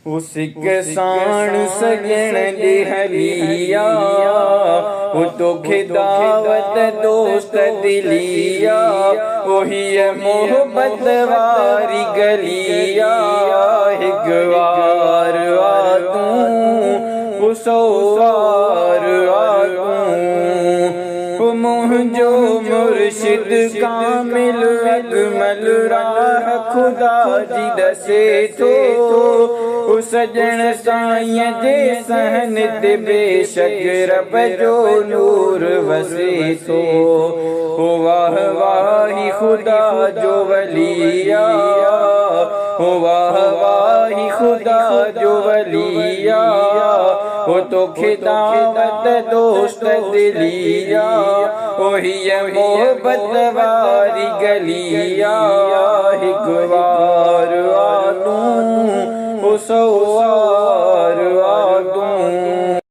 उस किसान सजन दी हलिया वो तोखे दावत दोस्त दिलिया वही है मोहब्बत वारी गलिया एक वार आ तू सवार आ तू मुझो मुर्शिद कामिल अकमल राह खुदा जी दसे तो सजन साईं जे सहन ते बेशक रब जो नूर वसे तो वाह वाही खुदा जो वलिया वाह वाही खुदा जो वलिया वो तो खिदावत दोस्त दिलिया वही मोहब्बत वारी गलिया एक बार आ तू सवार